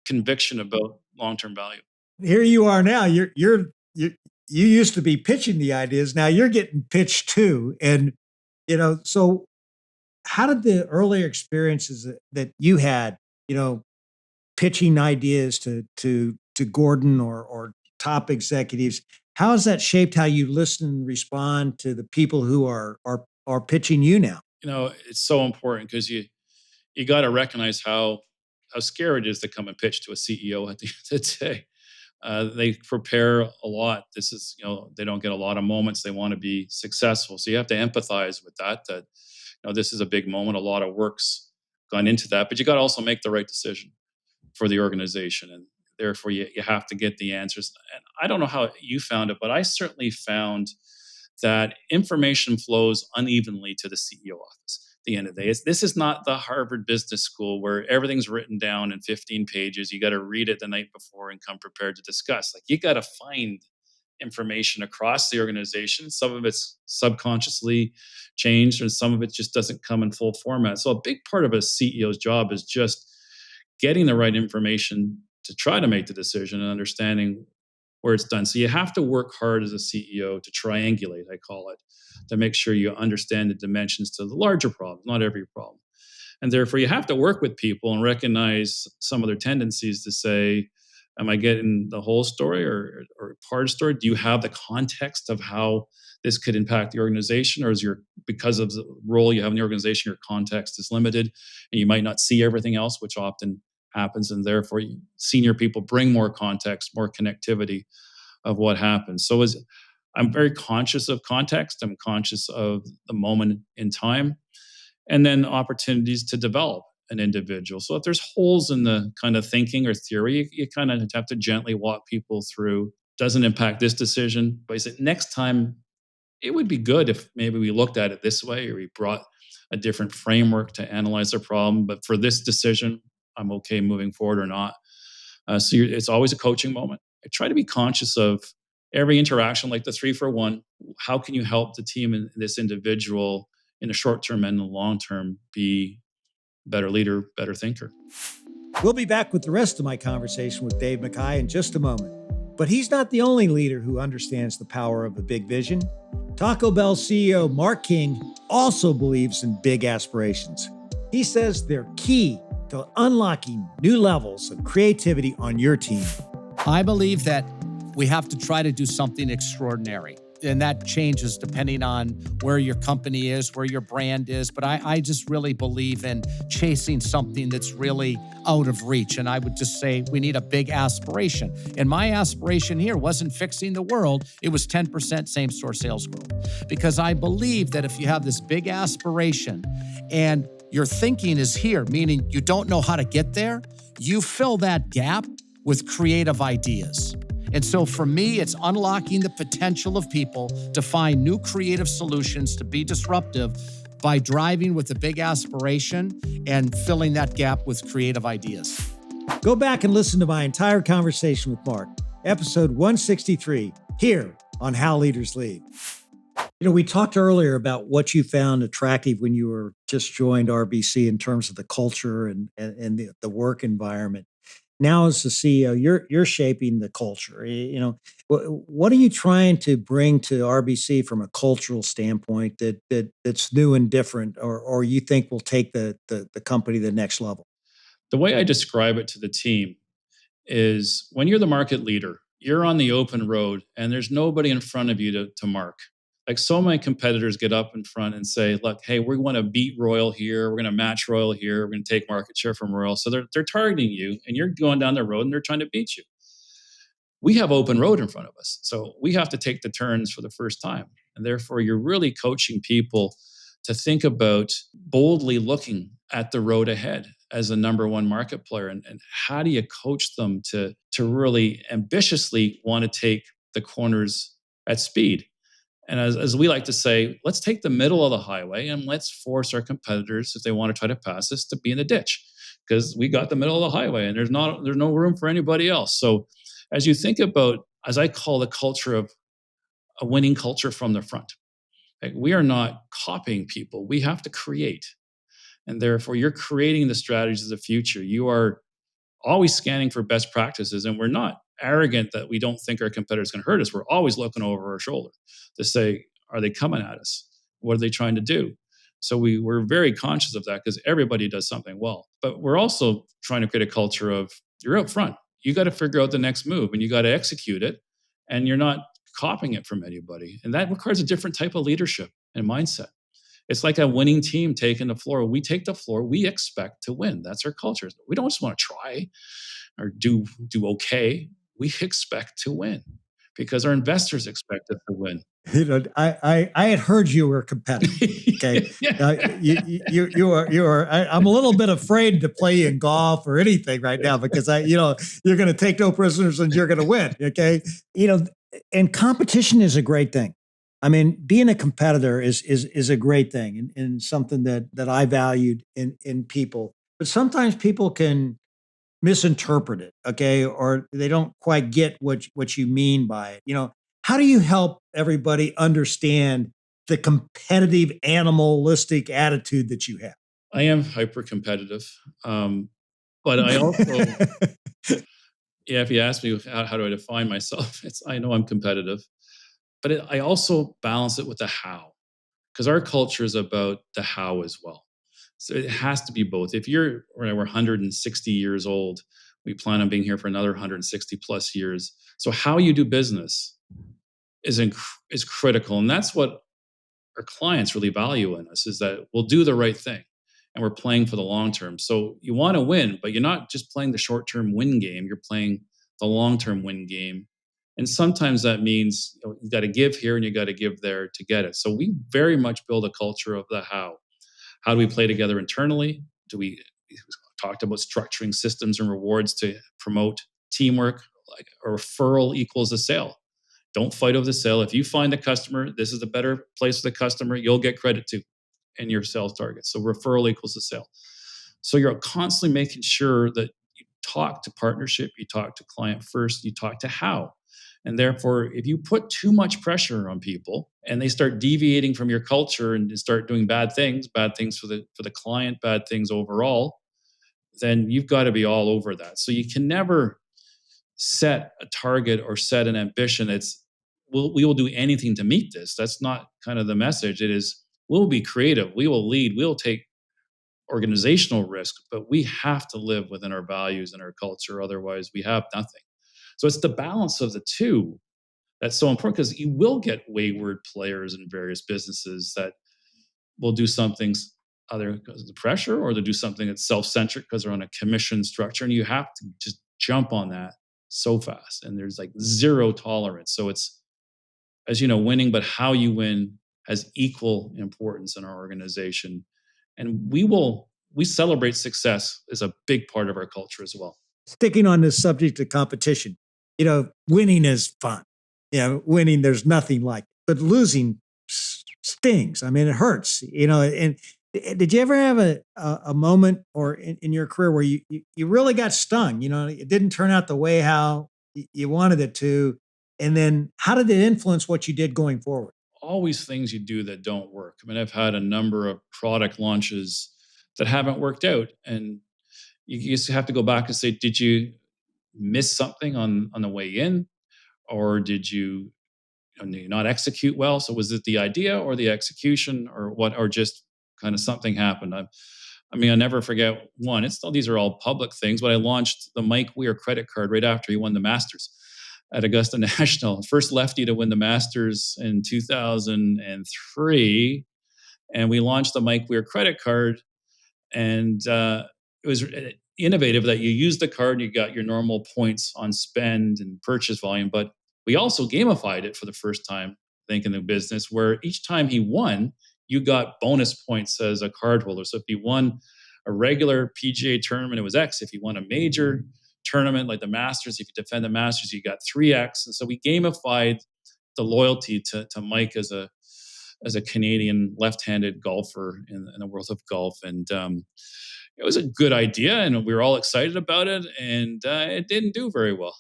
conviction about long-term value. Here you are now. You used to be pitching the ideas. Now you're getting pitched too. And so how did the earlier experiences that you had, pitching ideas to Gordon or top executives, how has that shaped how you listen and respond to the people who are pitching you now? It's so important because you got to recognize how scary it is to come and pitch to a CEO at the end of the day. They prepare a lot. This is, they don't get a lot of moments. They want to be successful. So you have to empathize with that this is a big moment. A lot of work's gone into that, but you got to also make the right decision for the organization. And therefore you have to get the answers. And I don't know how you found it, but I certainly found that information flows unevenly to the CEO office. At the end of the day, this is not the Harvard Business School where everything's written down in 15 pages. You got to read it the night before and come prepared to discuss. Like, you got to find information across the organization. Some of it's subconsciously changed, and some of it just doesn't come in full format. So a big part of a CEO's job is just getting the right information to try to make the decision and understanding where it's done. So you have to work hard as a CEO to triangulate, I call it, to make sure you understand the dimensions to the larger problem, not every problem. And therefore, you have to work with people and recognize some of their tendencies to say, Am I getting the whole story or part of the story? Do you have the context of how this could impact the organization, or is because of the role you have in the organization, your context is limited and you might not see everything else, which often happens, and therefore senior people bring more context, more connectivity of what happens. So I'm very conscious of context. I'm conscious of the moment in time, and then opportunities to develop an individual. So if there's holes in the kind of thinking or theory, you kind of have to gently walk people through. Doesn't impact this decision, but I said next time it would be good if maybe we looked at it this way, or we brought a different framework to analyze the problem. But for this decision, I'm okay moving forward or not. It's always a coaching moment. I try to be conscious of every interaction, like the 3-for-1. How can you help the team and this individual in the short term and the long term be better leader, better thinker? We'll be back with the rest of my conversation with Dave McKay in just a moment. But he's not the only leader who understands the power of a big vision. Taco Bell CEO Mark King also believes in big aspirations. He says they're key to unlocking new levels of creativity on your team. I believe that we have to try to do something extraordinary. And that changes depending on where your company is, where your brand is. But I just really believe in chasing something that's really out of reach. And I would just say we need a big aspiration. And my aspiration here wasn't fixing the world. It was 10% same-store sales growth. Because I believe that if you have this big aspiration and your thinking is here, meaning you don't know how to get there, you fill that gap with creative ideas. And so for me, it's unlocking the potential of people to find new creative solutions to be disruptive by driving with a big aspiration and filling that gap with creative ideas. Go back and listen to my entire conversation with Mark, episode 163, here on How Leaders Lead. We talked earlier about what you found attractive when you were just joined RBC in terms of the culture and the work environment. Now, as the CEO, you're shaping the culture. What are you trying to bring to RBC from a cultural standpoint that's new and different, or you think will take the company to the next level? The way I describe it to the team is when you're the market leader, you're on the open road and there's nobody in front of you to mark. Like so many competitors get up in front and say, look, hey, we want to beat Royal here. We're going to match Royal here. We're going to take market share from Royal. So they're targeting you and you're going down the road and they're trying to beat you. We have open road in front of us. So we have to take the turns for the first time. And therefore, you're really coaching people to think about boldly looking at the road ahead as a number one market player. And how do you coach them to really ambitiously want to take the corners at speed? And as we like to say, let's take the middle of the highway and let's force our competitors, if they want to try to pass us, to be in the ditch, because we got the middle of the highway and there's no room for anybody else. So as you think about, as I call the culture of a winning culture from the front, like we are not copying people. We have to create. And therefore, you're creating the strategies of the future. You are always scanning for best practices, and we're not arrogant that we don't think our competitors can hurt us. We're always looking over our shoulder to say, are they coming at us? What are they trying to do? So we're very conscious of that because everybody does something well. But we're also trying to create a culture of you're out front. You got to figure out the next move and you got to execute it. And you're not copying it from anybody. And that requires a different type of leadership and mindset. It's like a winning team taking the floor. We take the floor. We expect to win. That's our culture. We don't just want to try or do okay. We expect to win because our investors expect us to win. I had heard you were competitive. Okay, you are. I'm a little bit afraid to play in golf or anything right now because you're going to take no prisoners and you're going to win. Okay, and competition is a great thing. I mean, being a competitor is a great thing and something that I valued in people. But sometimes people can misinterpret it, okay, or they don't quite get what you mean by it. How do you help everybody understand the competitive, animalistic attitude that you have? I am hyper competitive, but I also, if you ask me how do I define myself, I know I'm competitive, but I also balance it with the how, because our culture is about the how as well. So it has to be both. If we're 160 years old, We plan on being here for another 160 plus years. So how you do business is critical. And that's what our clients really value in us, is that we'll do the right thing and we're playing for the long term. So you want to win, but you're not just playing the short term win game, you're playing the long term win game. And sometimes that means you got to give here and you got to give there to get it. So we very much build a culture of the how. How do we play together internally? We talked about structuring systems and rewards to promote teamwork. Like a referral equals a sale. Don't fight over the sale. If you find the customer, this is a better place for the customer, you'll get credit too in your sales target. So referral equals a sale. So you're constantly making sure that you talk to partnership, you talk to client first, you talk to how. And therefore, if you put too much pressure on people and they start deviating from your culture and start doing bad things for the client, bad things overall, then you've got to be all over that. So you can never set a target or set an ambition. We will do anything to meet this. That's not kind of the message. It is, we'll be creative, we will lead, we'll take organizational risk, but we have to live within our values and our culture. Otherwise, we have nothing. So it's the balance of the two that's so important, because you will get wayward players in various businesses that will do something either because of the pressure, or they'll do something that's self-centric because they're on a commission structure, and you have to just jump on that so fast. And there's like zero tolerance. So it's, as you know, winning, but how you win has equal importance in our organization. And we celebrate success as a big part of our culture as well. Sticking on this subject of competition, winning is fun. Winning, there's nothing like it. But losing stings. I mean, it hurts, and did you ever have a moment or in your career where you really got stung? It didn't turn out the way how you wanted it to. And then how did it influence what you did going forward? Always things you do that don't work. I mean, I've had a number of product launches that haven't worked out. And you just have to go back and say, did you miss something on the way in? Or did you not execute well? So was it the idea or the execution, or what, or just kind of something happened? I'll never forget one. These are all public things, but I launched the Mike Weir credit card right after he won the Masters at Augusta National. First lefty to win the Masters in 2003. And we launched the Mike Weir credit card. And it was innovative that you use the card, you got your normal points on spend and purchase volume. But we also gamified it for the first time, I think, in the business, where each time he won, you got bonus points as a card holder. So if you won a regular PGA tournament, it was X. If you won a major tournament like the Masters, if you defend the Masters, you got 3X. And so we gamified the loyalty to Mike as a Canadian left-handed golfer in the world of golf. And it was a good idea, and we were all excited about it, and it didn't do very well.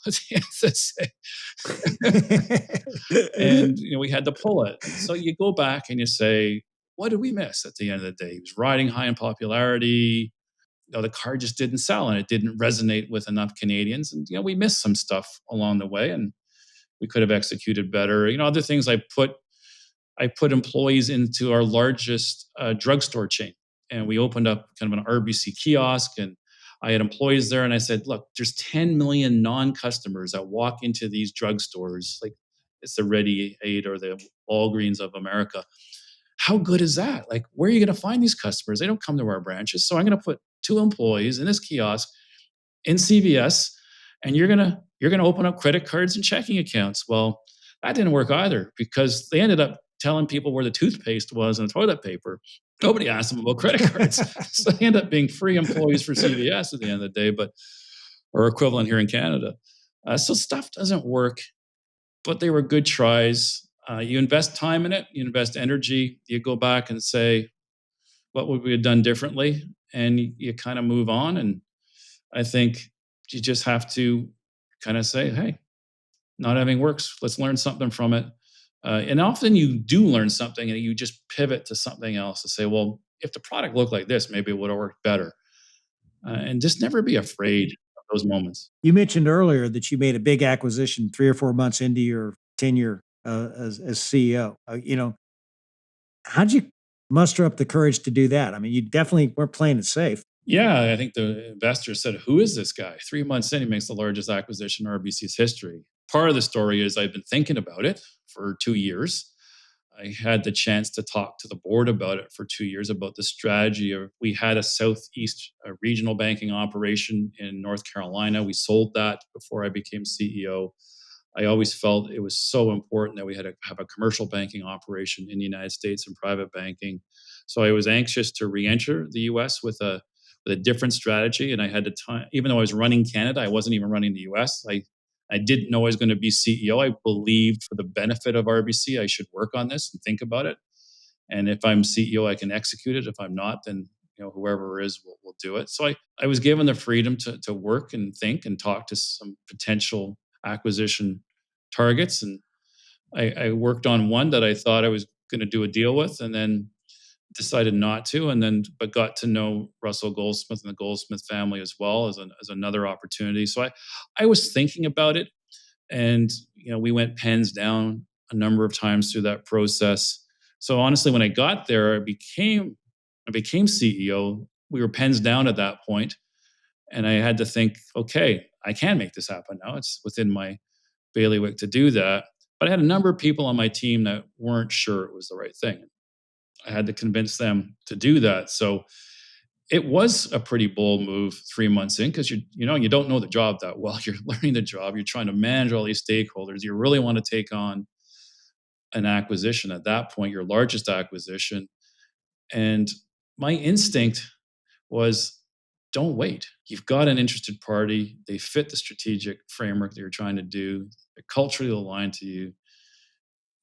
And we had to pull it. So you go back and you say, what did we miss at the end of the day? He was riding high in popularity. The card just didn't sell, and it didn't resonate with enough Canadians. And we missed some stuff along the way, and we could have executed better. Other things, I put employees into our largest drugstore chain, and we opened up kind of an RBC kiosk, and I had employees there, and I said, look, there's 10 million non-customers that walk into these drugstores, like it's the Ready Aid or the Walgreens of America. How good is that? Like, where are you going to find these customers? They don't come to our branches. So I'm going to put 2 employees in this kiosk in CVS, and you're going to open up credit cards and checking accounts. Well, that didn't work either, because they ended up telling people where the toothpaste was and the toilet paper. Nobody asked them about credit cards. So they end up being free employees for CVS at the end of the day, or equivalent here in Canada. So stuff doesn't work, but they were good tries. You invest time in it, you invest energy, you go back and say, what would we have done differently? And you kind of move on. And I think you just have to kind of say, hey, not having works, let's learn something from it. And often you do learn something and you just pivot to something else to say, well, if the product looked like this, maybe it would have worked better. And just never be afraid of those moments. You mentioned earlier that you made a big acquisition 3 or 4 months into your tenure as CEO. How'd you muster up the courage to do that? I mean, you definitely weren't playing it safe. Yeah, I think the investor said, "Who is this guy?" 3 months in, he makes the largest acquisition in RBC's history. Part of the story is I've been thinking about it for 2 years. I had the chance to talk to the board about it for 2 years about the strategy. We had a Southeast regional banking operation in North Carolina. We sold that before I became CEO. I always felt it was so important that we had to have a commercial banking operation in the United States and private banking. So I was anxious to re-enter the US with a different strategy. And I had to time, even though I was running Canada, I wasn't even running the US. I didn't know I was going to be CEO. I believed for the benefit of RBC, I should work on this and think about it. And if I'm CEO, I can execute it. If I'm not, then whoever is will do it. So I was given the freedom to work and think and talk to some potential acquisition targets. And I worked on one that I thought I was going to do a deal with, and then decided not to, and then but got to know Russell Goldsmith and the Goldsmith family as well as another opportunity. So I was thinking about it, and we went pens down a number of times through that process. So honestly, when I got there, I became CEO. We were pens down at that point, and I had to think, okay, I can make this happen now. It's within my bailiwick to do that. But I had a number of people on my team that weren't sure it was the right thing. I had to convince them to do that. So it was a pretty bold move 3 months in, because you don't know the job that well. You're learning the job. You're trying to manage all these stakeholders. You really want to take on an acquisition at that point, your largest acquisition. And my instinct was, don't wait. You've got an interested party. They fit the strategic framework that you're trying to do. They're culturally aligned to you.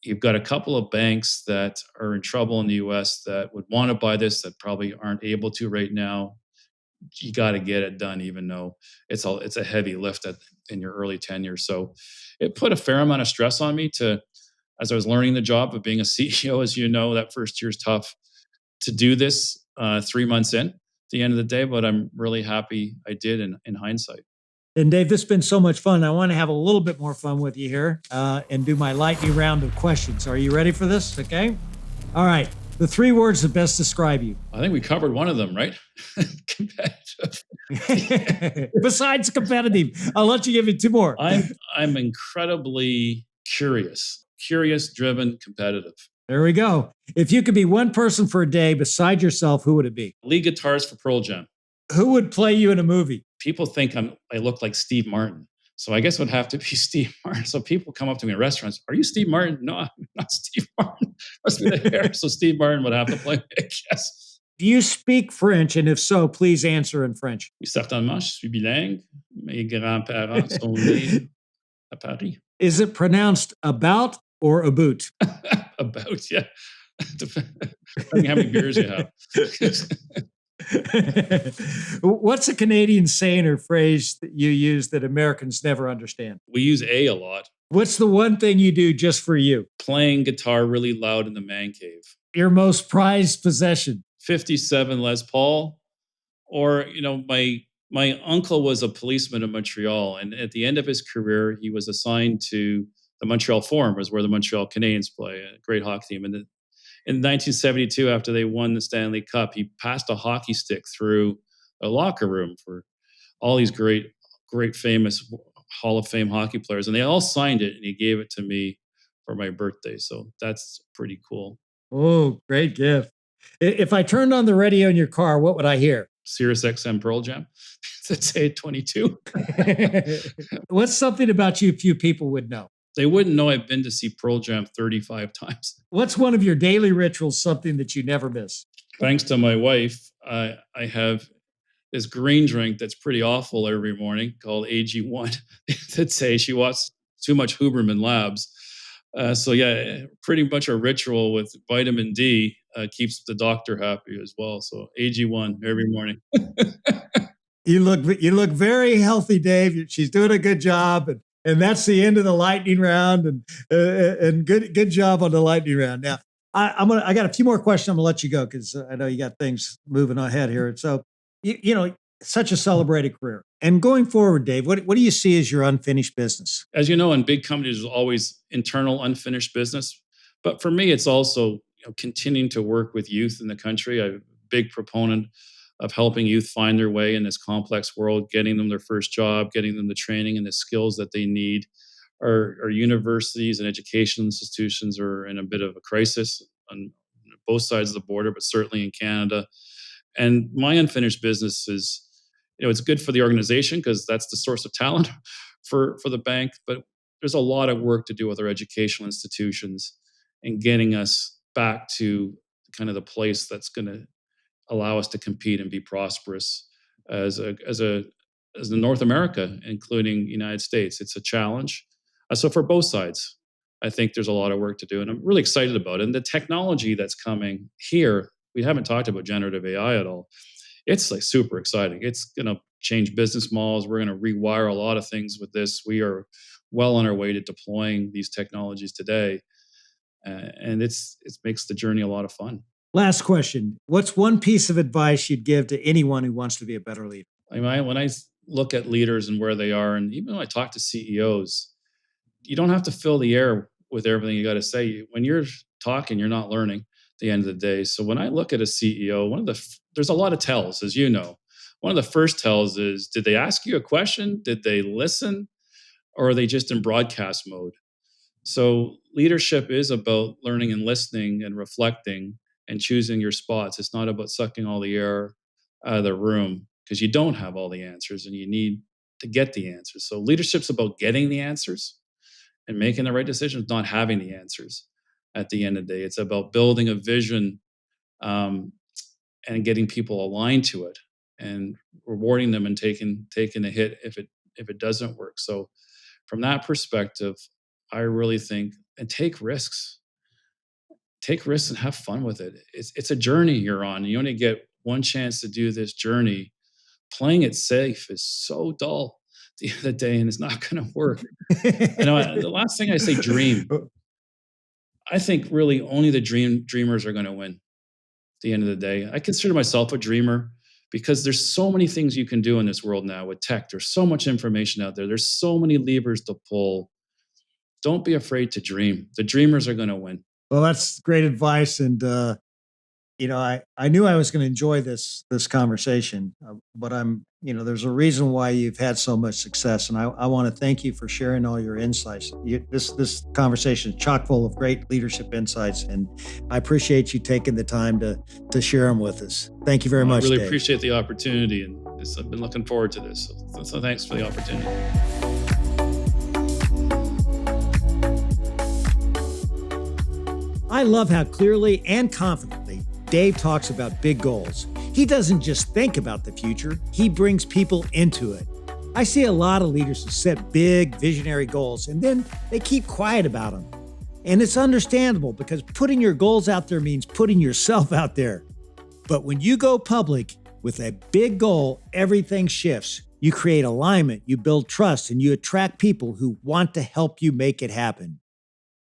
You've got a couple of banks that are in trouble in the US that would want to buy this that probably aren't able to right now. You got to get it done, even though it's a heavy lift in your early tenure. So it put a fair amount of stress on me as I was learning the job of being a CEO. As you know, that first year is tough to do this 3 months in at the end of the day, but I'm really happy I did in hindsight. And Dave, this has been so much fun. I want to have a little bit more fun with you here and do my lightning round of questions. Are you ready for this? Okay. All right. The 3 words that best describe you. I think we covered one of them, right? Competitive. Besides competitive, I'll let you give me 2 more. I'm incredibly curious, driven, competitive. There we go. If you could be one person for a day beside yourself, who would it be? Lead guitarist for Pearl Jam. Who would play you in a movie? People think I look like Steve Martin. So I guess it would have to be Steve Martin. So people come up to me in restaurants, "Are you Steve Martin?" "No, I'm not Steve Martin." Must be the hair. So Steve Martin would have to play me, I guess. Do you speak French? And if so, please answer in French. Oui, certainement, je suis bilingue. Mes grands-parents sont nés à Paris. Is it pronounced about or about? About, yeah. Depending how many beers you have. What's a Canadian saying or phrase that you use that Americans never understand? We use a lot. What's the one thing you do just for you? Playing guitar really loud in the man cave. Your most prized possession? 57 Les Paul. Or, my uncle was a policeman in Montreal, and at the end of his career, he was assigned to the Montreal Forum, was where the Montreal Canadiens play, a great hockey team. And in 1972, after they won the Stanley Cup, he passed a hockey stick through a locker room for all these great, famous Hall of Fame hockey players. And they all signed it, and he gave it to me for my birthday. So that's pretty cool. Oh, great gift. If I turned on the radio in your car, what would I hear? Sirius XM Pearl Jam. Let's say 22. What's something about you few people would know? They wouldn't know I've been to see Pearl Jam 35 times. What's one of your daily rituals, something that you never miss? Thanks to my wife, I have this green drink that's pretty awful every morning called AG1 that say she watches too much Huberman Labs. So yeah, pretty much a ritual with vitamin D keeps the doctor happy as well. So AG1 every morning. You look very healthy, Dave. She's doing a good job, and that's the end of the lightning round. And good job on the lightning round. Now I got a few more questions. I'm gonna let you go because I know you got things moving ahead here. So such a celebrated career. And going forward, Dave, what do you see as your unfinished business? As you know, in big companies, there's always internal unfinished business. But for me, it's also continuing to work with youth in the country. I'm a big proponent of helping youth find their way in this complex world, getting them their first job, getting them the training and the skills that they need. Our universities and education institutions are in a bit of a crisis on both sides of the border, but certainly in Canada. And my unfinished business is, it's good for the organization because that's the source of talent for the bank. But there's a lot of work to do with our educational institutions and getting us back to kind of the place that's going to allow us to compete and be prosperous as the North America, including United States. It's a challenge. So for both sides, I think there's a lot of work to do, and I'm really excited about it. And the technology that's coming here, we haven't talked about generative AI at all. It's like super exciting. It's going to change business models. We're going to rewire a lot of things with this. We are well on our way to deploying these technologies today. And it makes the journey a lot of fun. Last question. What's one piece of advice you'd give to anyone who wants to be a better leader? When I look at leaders and where they are, and even when I talk to CEOs, you don't have to fill the air with everything you got to say. When you're talking, you're not learning at the end of the day. So when I look at a CEO, there's a lot of tells, as you know. One of the first tells is, did they ask you a question? Did they listen? Or are they just in broadcast mode? So leadership is about learning and listening and reflecting and choosing your spots. It's not about sucking all the air out of the room, because you don't have all the answers and you need to get the answers. So leadership's about getting the answers and making the right decisions, not having the answers at the end of the day. It's about building a vision and getting people aligned to it and rewarding them and taking a hit if it doesn't work. So from that perspective, I really think, and take risks. Take risks and have fun with it. It's a journey you're on. You only get one chance to do this journey. Playing it safe is so dull at the end of the day, and it's not going to work. The last thing I say, dream. I think really only the dreamers are going to win at the end of the day. I consider myself a dreamer because there's so many things you can do in this world now with tech. There's so much information out there. There's so many levers to pull. Don't be afraid to dream. The dreamers are going to win. Well, that's great advice. And, I knew I was going to enjoy this conversation, but there's a reason why you've had so much success. And I want to thank you for sharing all your insights. This conversation is chock full of great leadership insights. And I appreciate you taking the time to share them with us. Thank you very much, I really Dave. appreciate the opportunity. And I've been looking forward to this. So thanks for the opportunity. I love how clearly and confidently Dave talks about big goals. He doesn't just think about the future, he brings people into it. I see a lot of leaders who set big, visionary goals and then they keep quiet about them. And it's understandable because putting your goals out there means putting yourself out there. But when you go public with a big goal, everything shifts. You create alignment, you build trust, and you attract people who want to help you make it happen.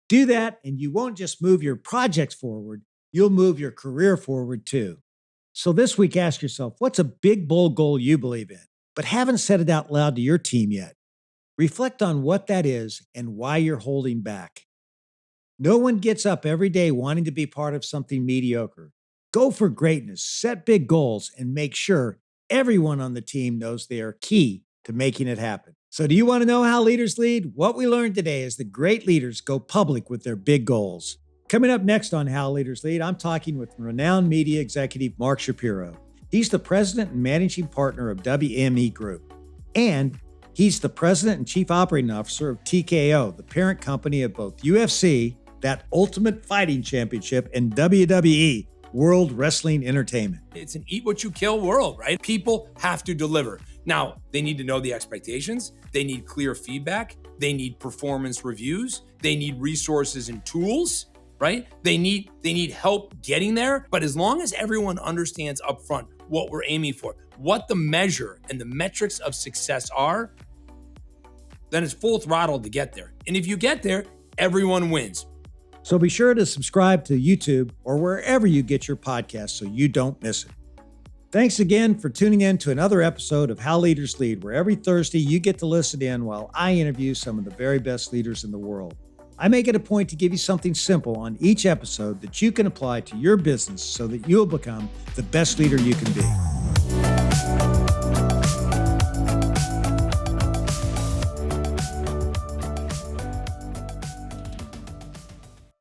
Do that, and you won't just move your projects forward, you'll move your career forward too. So this week, ask yourself, what's a big, bold goal you believe in, but haven't said it out loud to your team yet? Reflect on what that is and why you're holding back. No one gets up every day wanting to be part of something mediocre. Go for greatness, set big goals, and make sure everyone on the team knows they are key to making it happen. So do you want to know how leaders lead? What we learned today is that great leaders go public with their big goals. Coming up next on How Leaders Lead, I'm talking with renowned media executive Mark Shapiro. He's the president and managing partner of WME Group. And he's the president and chief operating officer of TKO, the parent company of both UFC, that Ultimate Fighting Championship, and WWE, World Wrestling Entertainment. It's an eat what you kill world, right? People have to deliver. Now, they need to know the expectations. They need clear feedback. They need performance reviews. They need resources and tools, right? They need help getting there. But as long as everyone understands upfront what we're aiming for, what the measure and the metrics of success are, then it's full throttle to get there. And if you get there, everyone wins. So be sure to subscribe to YouTube or wherever you get your podcasts so you don't miss it. Thanks again for tuning in to another episode of How Leaders Lead, where every Thursday you get to listen in while I interview some of the very best leaders in the world. I make it a point to give you something simple on each episode that you can apply to your business so that you'll become the best leader you can be.